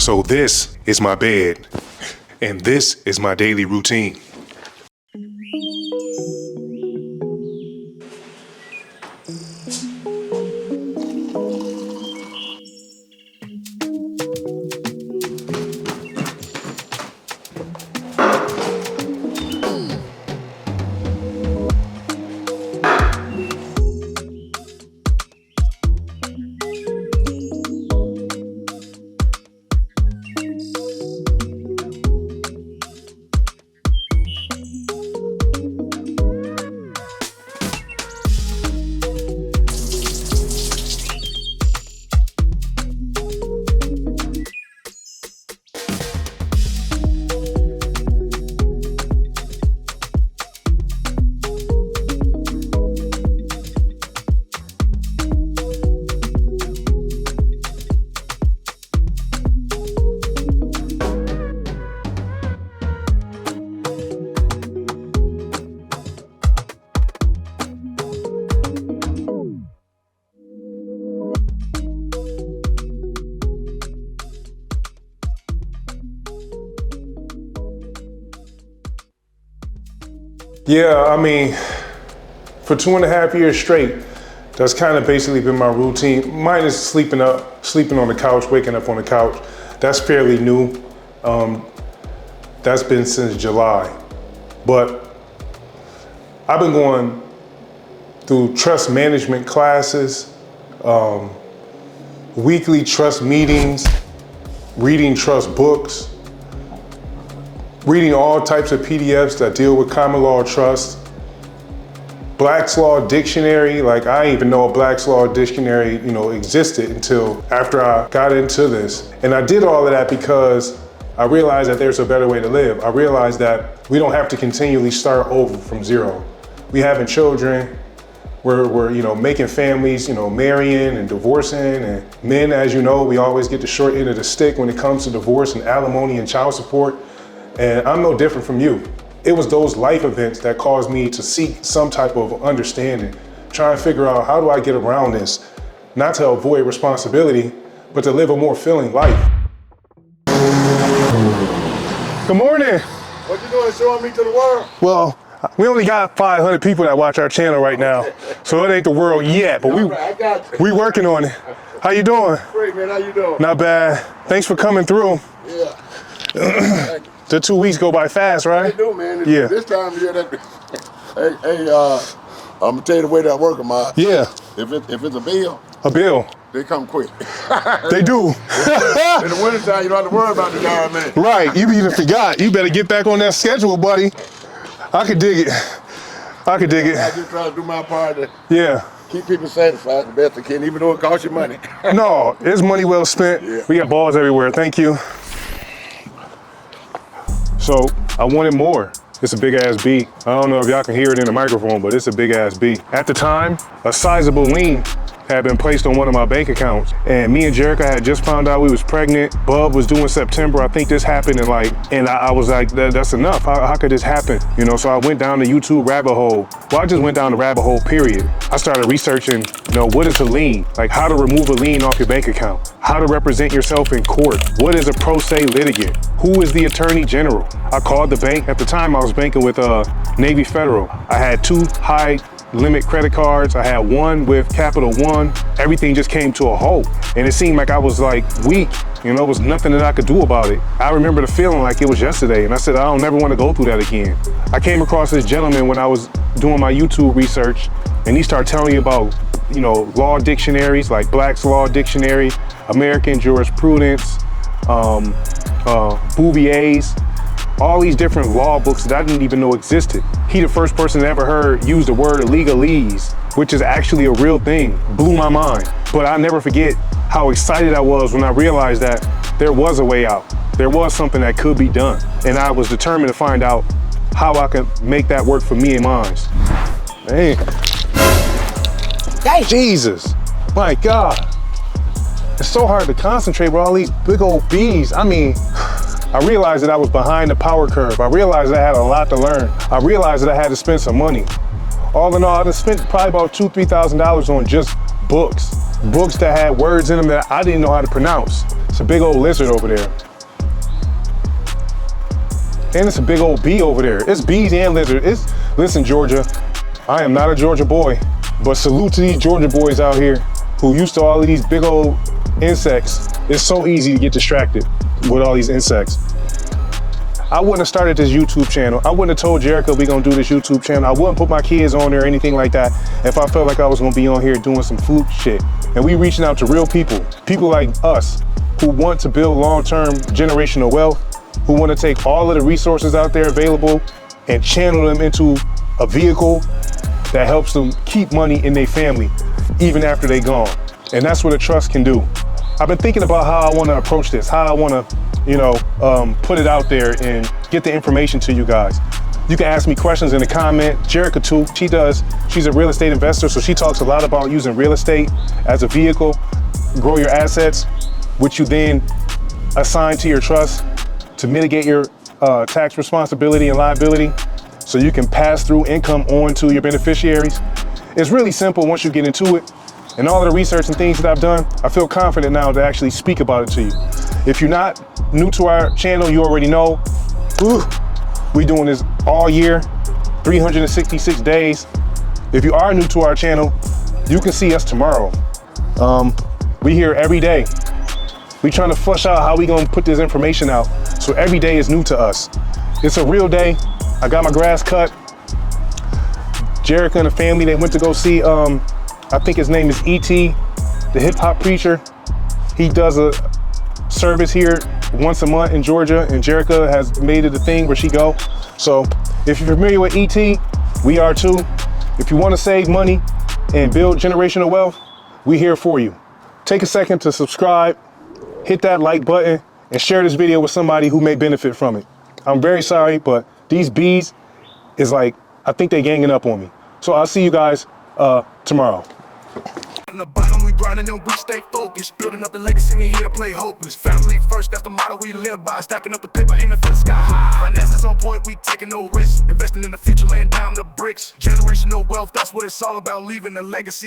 So this is my bed, and this is my daily routine. Yeah, I mean, for 2.5 years straight, that's kind of basically been my routine. Mine is sleeping on the couch, waking up on the couch. That's fairly new. That's been since July. But I've been going through trust management classes, weekly trust meetings, reading trust books, reading all types of PDFs that deal with common law trust, Black's Law Dictionary. Like, I didn't even know a Black's Law Dictionary, existed until after I got into this. And I did all of that because I realized that there's a better way to live. I realized that we don't have to continually start over from zero. We having children, we're making families, marrying and divorcing, and men, as you know, we always get the short end of the stick when it comes to divorce and alimony and child support. And I'm no different from you. It was those life events that caused me to seek some type of understanding, try and figure out, how do I get around this? Not to avoid responsibility, but to live a more fulfilling life. Good morning. What you doing, showing me to the world? Well, we only got 500 people that watch our channel right now, so it ain't the world yet, but we working on it. How you doing? Great, man. How you doing? Not bad. Thanks for coming through. Yeah. The 2 weeks go by fast, right? They do, man. Yeah. This time of year, I'm gonna tell you the way that work, man. Yeah. If it's a bill, they come quick. They do. In the wintertime, you don't have to worry about the darn man. Right. You even forgot. You better get back on that schedule, buddy. I could dig it. I just try to do my part to keep people satisfied the best I can, even though it costs you money. No, it's money well spent. Yeah. We got balls everywhere. Thank you. So I wanted more. It's a big ass beat. I don't know if y'all can hear it in the microphone, but it's a big ass beat. At the time, a sizable lien had been placed on one of my bank accounts, and me and Jerica had just found out we was pregnant. Bub was due in September. I think this happened and I was like, that's enough. How could this happen? So I went down the YouTube rabbit hole. Well, I just went down the rabbit hole, period. I started researching, what is a lien? Like, how to remove a lien off your bank account, how to represent yourself in court, what is a pro se litigant, who is the attorney general. I called the bank. At the time, I was banking with Navy Federal. I had 2 high limit credit cards. I had one with Capital One. Everything just came to a halt. And it seemed like I was weak. There was nothing that I could do about it. I remember the feeling like it was yesterday. And I said, I don't never want to go through that again. I came across this gentleman when I was doing my YouTube research, and he started telling me about, law dictionaries, like Black's Law Dictionary, American Jurisprudence, Bouvier's, all these different law books that I didn't even know existed. He the first person I ever heard use the word legalese, which is actually a real thing. Blew my mind. But I'll never forget how excited I was when I realized that there was a way out. There was something that could be done. And I was determined to find out how I could make that work for me and mine. Man. Jesus, my God. It's so hard to concentrate with all these big old bees. I realized that I was behind the power curve. I realized that I had a lot to learn. I realized that I had to spend some money. All in all, I spent probably about $2,000 to $3,000 on just books that had words in them that I didn't know how to pronounce. It's a big old lizard over there. And it's a big old bee over there. It's bees and lizards. Listen, Georgia, I am not a Georgia boy, but salute to these Georgia boys out here who used to all of these big old insects. It's so easy to get distracted with all these insects. I wouldn't have started this YouTube channel. I wouldn't have told Jerica we gonna do this YouTube channel. I wouldn't put my kids on there or anything like that if I felt like I was gonna be on here doing some fluke shit. And we reaching out to real people like us who want to build long-term generational wealth, who want to take all of the resources out there available and channel them into a vehicle that helps them keep money in their family even after they're gone. And that's what a trust can do. I've been thinking about how I want to approach this, how I want to, put it out there and get the information to you guys. You can ask me questions in the comment. Jerica too, she's a real estate investor, so she talks a lot about using real estate as a vehicle, grow your assets, which you then assign to your trust to mitigate your tax responsibility and liability, so you can pass through income on to your beneficiaries. It's really simple once you get into it. And all of the research and things that I've done, I feel confident now to actually speak about it to you. If you're not new to our channel, you already know, we doing this all year, 366 days. If you are new to our channel, you can see us tomorrow. We here every day. We trying to flush out how we gonna put this information out. So every day is new to us. It's a real day. I got my grass cut. Jerica and the family, they went to go see, I think his name is E.T., the hip hop preacher. He does a service here once a month in Georgia, and Jerica has made it a thing where she go. So if you're familiar with E.T., we are too. If you want to save money and build generational wealth, we here for you. Take a second to subscribe, hit that like button, and share this video with somebody who may benefit from it. I'm very sorry, but these bees is like, I think they ganging up on me. So I'll see you guys tomorrow. On the bottom, we grinding and we stay focused. Building up the legacy, we here to play hopeless. Family first, that's the motto we live by. Stacking up the paper, aiming for the sky high. Finances on point, we taking no risks. Investing in the future, laying down the bricks. Generational wealth, that's what it's all about. Leaving a legacy.